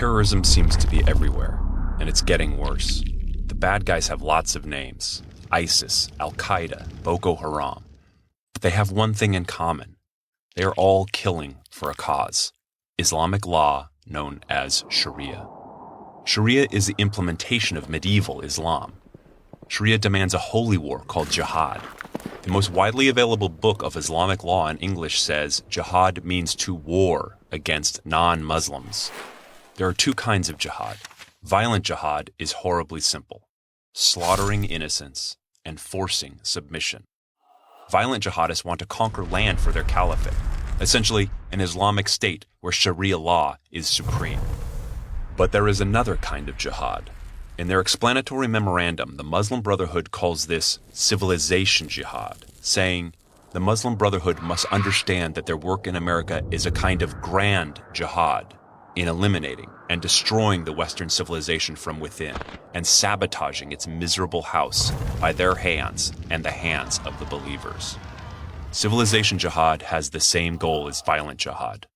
Terrorism seems to be everywhere, and it's getting worse. The bad guys have lots of names: ISIS, Al-Qaeda, Boko Haram. But they have one thing in common. They are all killing for a cause: Islamic law known as Sharia. Sharia is the implementation of medieval Islam. Sharia demands a holy war called Jihad. The most widely available book of Islamic law in English says Jihad means to war against non-Muslims. There are two kinds of jihad. Violent jihad is horribly simple: slaughtering innocents and forcing submission. Violent jihadists want to conquer land for their caliphate, essentially an Islamic state where Sharia law is supreme. But there is another kind of jihad. In their explanatory memorandum, the Muslim Brotherhood calls this civilization jihad, saying the Muslim Brotherhood must understand that their work in America is a kind of grand jihad in eliminating and destroying the Western civilization from within and sabotaging its miserable house by their hands and the hands of the believers. Civilization jihad has the same goal as violent jihad: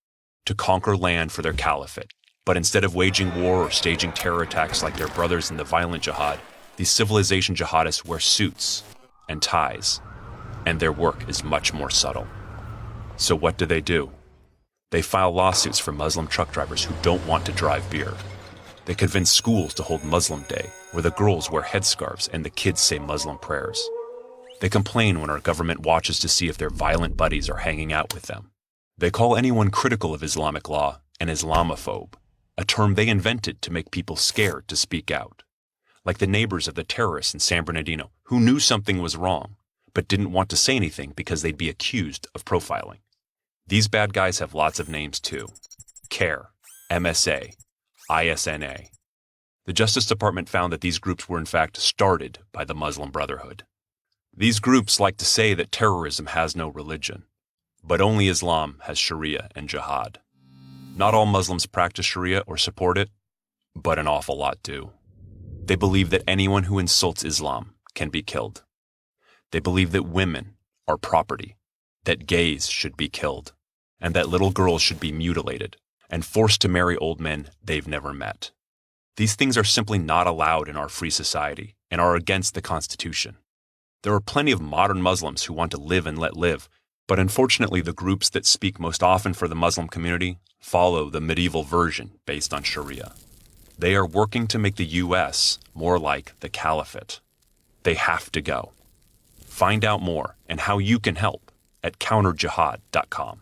to conquer land for their caliphate. But instead of waging war or staging terror attacks like their brothers in the violent jihad, these civilization jihadists wear suits and ties, and their work is much more subtle. So what do? They file lawsuits for Muslim truck drivers who don't want to drive beer. They convince schools to hold Muslim Day, where the girls wear headscarves and the kids say Muslim prayers. They complain when our government watches to see if their violent buddies are hanging out with them. They call anyone critical of Islamic law an Islamophobe, a term they invented to make people scared to speak out. Like the neighbors of the terrorists in San Bernardino, who knew something was wrong, but didn't want to say anything because they'd be accused of profiling. These bad guys have lots of names too: CARE, MSA, ISNA. The Justice Department found that these groups were in fact started by the Muslim Brotherhood. These groups like to say that terrorism has no religion, but only Islam has Sharia and Jihad. Not all Muslims practice Sharia or support it, but an awful lot do. They believe that anyone who insults Islam can be killed. They believe that women are property, that gays should be killed, and that little girls should be mutilated and forced to marry old men they've never met. These things are simply not allowed in our free society and are against the Constitution. There are plenty of modern Muslims who want to live and let live, but unfortunately the groups that speak most often for the Muslim community follow the medieval version based on Sharia. They are working to make the U.S. more like the Caliphate. They have to go. Find out more and how you can help at counterjihad.com.